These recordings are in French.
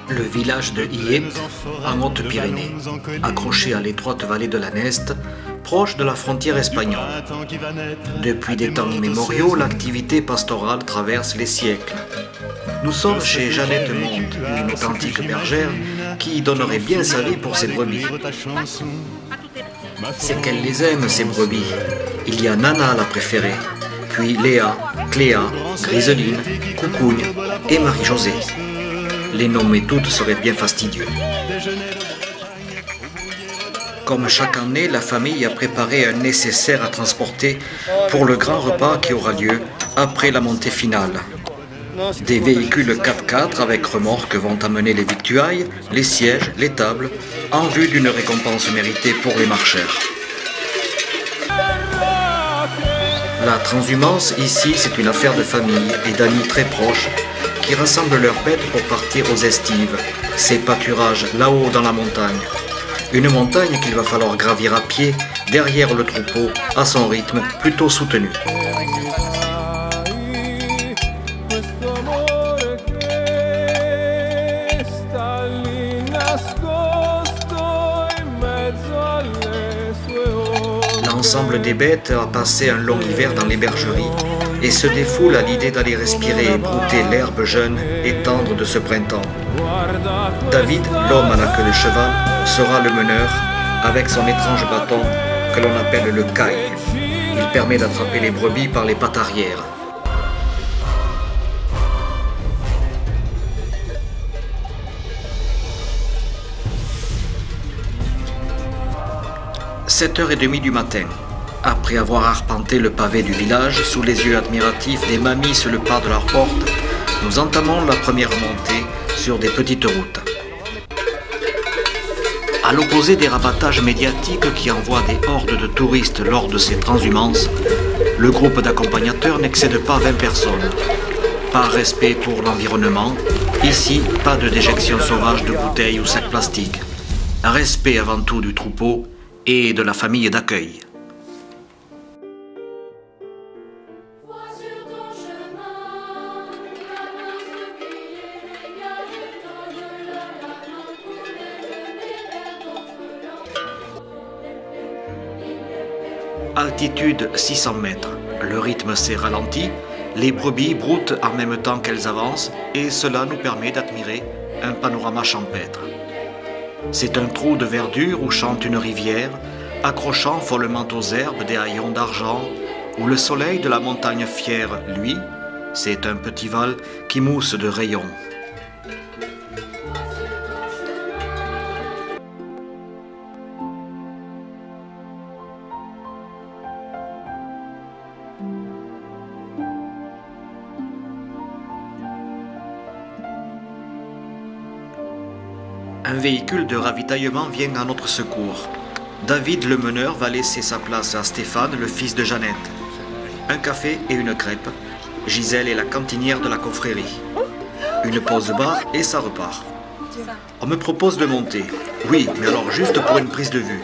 Le village de Hiet, en Haute-Pyrénées, accroché à l'étroite vallée de la Neste, proche de la frontière espagnole. Depuis des temps immémoriaux, l'activité pastorale traverse les siècles. Nous sommes chez Jeannette Monte, une authentique bergère qui donnerait bien sa vie pour ses brebis. C'est qu'elle les aime, ces brebis. Il y a Nana, la préférée, puis Léa, Cléa, Griseline, Coucougne et Marie-Josée. Les nommer toutes serait bien fastidieux. Comme chaque année, la famille a préparé un nécessaire à transporter pour le grand repas qui aura lieu après la montée finale. Des véhicules 4x4 avec remorques vont amener les victuailles, les sièges, les tables, en vue d'une récompense méritée pour les marcheurs. La transhumance, ici, c'est une affaire de famille et d'amis très proches qui rassemblent leurs bêtes pour partir aux estives, ces pâturages là-haut dans la montagne. Une montagne qu'il va falloir gravir à pied, derrière le troupeau, à son rythme plutôt soutenu. L'ensemble des bêtes a passé un long hiver dans les bergeries et se défoule à l'idée d'aller respirer et brouter l'herbe jeune et tendre de ce printemps. David, l'homme à la queue de cheval, sera le meneur avec son étrange bâton que l'on appelle le caille. Il permet d'attraper les brebis par les pattes arrière. « 7h30 du matin. Après avoir arpenté le pavé du village, sous les yeux admiratifs des mamies sur le pas de leur porte, nous entamons la première montée sur des petites routes. À l'opposé des rabattages médiatiques qui envoient des hordes de touristes lors de ces transhumances, le groupe d'accompagnateurs n'excède pas 20 personnes. Par respect pour l'environnement, ici, pas de déjection sauvage de bouteilles ou sacs plastiques. Respect avant tout du troupeau et de la famille d'accueil. Altitude 600 mètres. Le rythme s'est ralenti, les brebis broutent en même temps qu'elles avancent et cela nous permet d'admirer un panorama champêtre. C'est un trou de verdure où chante une rivière, accrochant follement aux herbes des haillons d'argent, où le soleil de la montagne fière, lui, c'est un petit val qui mousse de rayons. Un véhicule de ravitaillement vient à notre secours. David, le meneur, va laisser sa place à Stéphane, le fils de Jeannette. Un café et une crêpe. Gisèle est la cantinière de la confrérie. Une pause bar et ça repart. On me propose de monter. Oui, mais alors juste pour une prise de vue.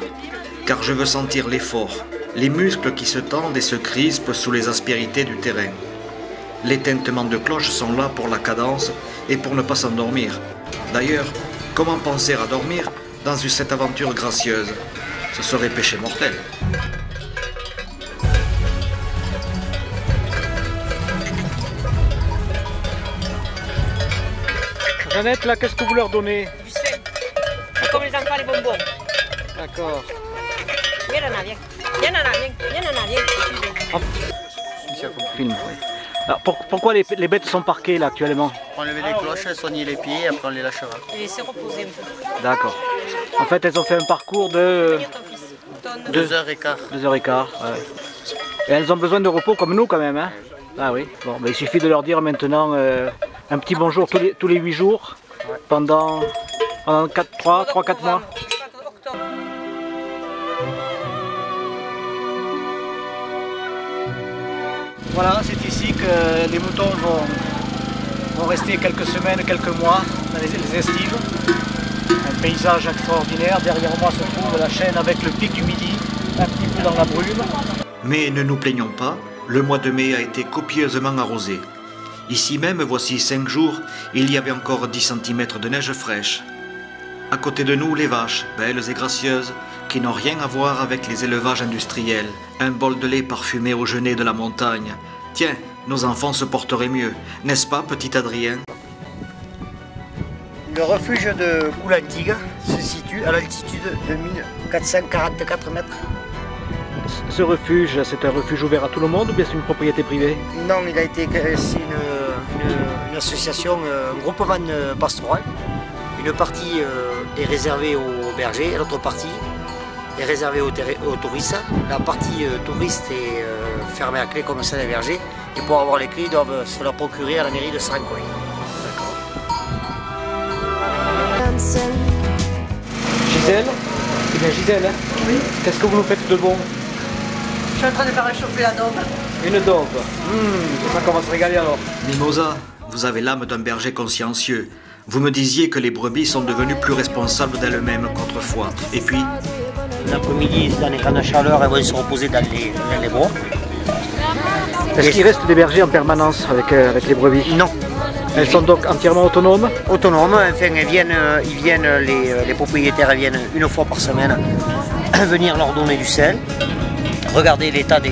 Car je veux sentir l'effort, les muscles qui se tendent et se crispent sous les aspérités du terrain. Les tintements de cloches sont là pour la cadence et pour ne pas s'endormir. D'ailleurs, comment penser à dormir dans cette aventure gracieuse? Ce serait péché mortel. Jeannette, là, qu'est-ce que vous leur donnez? Du sel. C'est comme les enfants, les bonbons. D'accord. Viens, Nana, viens. Viens, Nana, viens. Viens, Nana, viens. Film. Alors, pourquoi les bêtes sont parquées là actuellement? On levait les cloches, soigner les pieds et après on les lâchera. Et laisser reposer un peu. D'accord. En fait, elles ont fait un parcours de Viens, ton fils. 2h15. 2h15. Ouais. Et elles ont besoin de repos comme nous quand même. Hein? Ah oui. Bon, mais il suffit de leur dire maintenant un petit bonjour tous les 8 jours pendant 3-4 mois. Voilà, c'est ici que les moutons vont rester quelques semaines, quelques mois dans les estives. Un paysage extraordinaire. Derrière moi se trouve la chaîne avec le pic du Midi, un petit peu dans la brume. Mais ne nous plaignons pas, le mois de mai a été copieusement arrosé. Ici même, voici 5 jours, il y avait encore 10 cm de neige fraîche. À côté de nous, les vaches, belles et gracieuses, qui n'ont rien à voir avec les élevages industriels. Un bol de lait parfumé au genêt de la montagne. Tiens, nos enfants se porteraient mieux, n'est-ce pas, petit Adrien? Le refuge de Coulantigue se situe à l'altitude de 1444 mètres. Ce refuge, c'est un refuge ouvert à tout le monde ou bien c'est une propriété privée? Non, c'est une association, un groupement pastoral. Une partie est réservée aux bergers et l'autre partie est réservée aux touristes. La partie touriste est fermée à clé comme ça des bergers. Et pour avoir les clés, ils doivent se la procurer à la mairie de Sarancoy. Gisèle? C'est bien Gisèle, hein? Oui. Qu'est-ce que vous nous faites de bon? Je suis en train de faire réchauffer la daube. Une daube. C'est ça qu'on va se régaler alors. Mimosa, vous avez l'âme d'un berger consciencieux. Vous me disiez que les brebis sont devenues plus responsables d'elles-mêmes qu'autrefois. Et puis, l'après-midi, dans les camps de chaleur, elles vont se reposer dans les bois. Est-ce qu'il reste des bergers en permanence avec les brebis? Non. Elles sont donc entièrement autonomes? Autonomes, enfin, les propriétaires viennent une fois par semaine venir leur donner du sel, regarder l'état des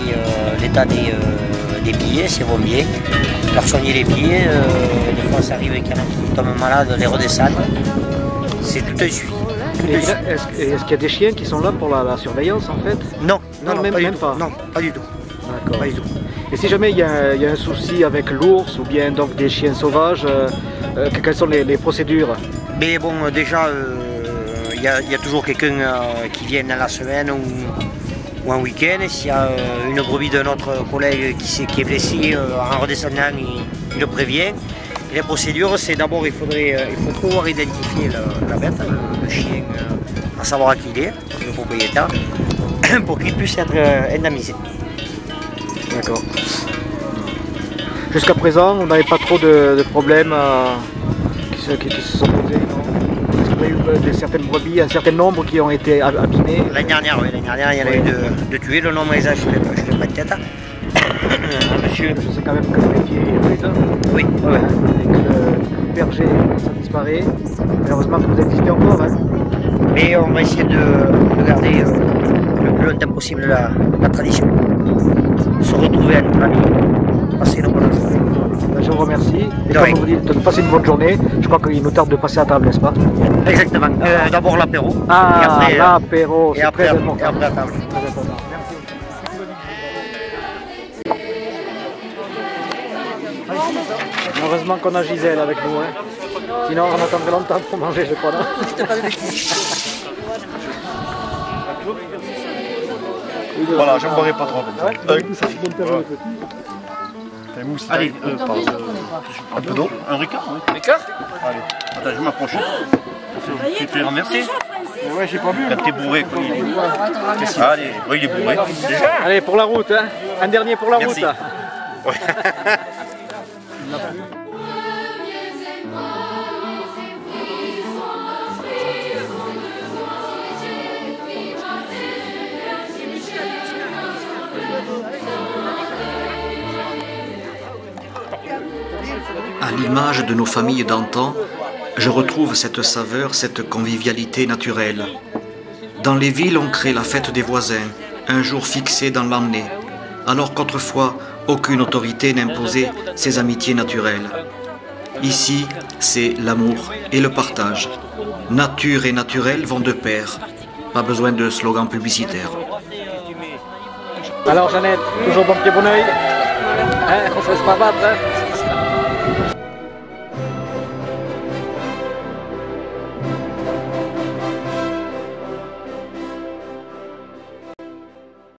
pieds, s'ils vont bien, leur soigner les pieds, des fois ça arrive qu'il y en a qui tombent malades, les redescendre. C'est tout un suivi. Est-ce qu'il y a des chiens qui sont là pour la surveillance en fait? Non, même pas. Non, pas du tout. D'accord. Pas du tout. Et si jamais il y a un souci avec l'ours ou bien donc des chiens sauvages, quelles sont les procédures? Mais bon, déjà, il y a toujours quelqu'un qui vient dans la semaine ou un week-end. S'il y a une brebis de notre collègue qui est blessée en redescendant, il le prévient. Et les procédures, c'est d'abord il faut pouvoir identifier la bête, le chien, à savoir à qui il est, le propriétaire, pour qu'il puisse être indemnisé. D'accord. Jusqu'à présent, on n'avait pas trop de problèmes qui se sont posés, non? Est-ce qu'il y a eu certaines brebis, un certain nombre qui ont été abîmées? L'année dernière, oui, il y en a eu de tués. Le nombre exact, je ne fais pas de tête. Monsieur, c'est quand même que le métier est rude. Oui. Ouais. Et que le berger, ça disparaît. Malheureusement que vous existez encore. Hein. Mais on va essayer de garder le plus longtemps possible la tradition. Se retrouver à notre famille, passer une bonne journée. Je vous remercie. Et comme vous dites de passer une bonne journée, je crois qu'il nous tarde de passer à table, n'est-ce pas? Exactement. D'abord l'apéro. Ah, l'apéro, c'est très important. Et après la table. Très important. Heureusement qu'on a Gisèle avec nous. Hein. Sinon, on attendrait longtemps pour manger, je crois. C'était pas de bêtises. Voilà, je ne boirai pas trop. Allez, Un peu d'eau. un ricard, oui. Ricard? Allez. Attends, je m'approche. Tu t'es renversé? Ouais, j'ai pas bu. Quand t'es bourré, quoi. Allez, oui, il est bourré. Déjà? Allez, pour la route, hein. Un dernier pour la Merci. route. Ouais. à l'image de nos familles d'antan, je retrouve cette saveur, cette convivialité naturelle. Dans les villes, on crée la fête des voisins, un jour fixé dans l'année, alors qu'autrefois, aucune autorité n'imposait ces amitiés naturelles. Ici, c'est l'amour et le partage. Nature et naturel vont de pair. Pas besoin de slogan publicitaire. Alors Jeannette, toujours bon pied bon oeil. Hein, on se laisse pas battre. Hein.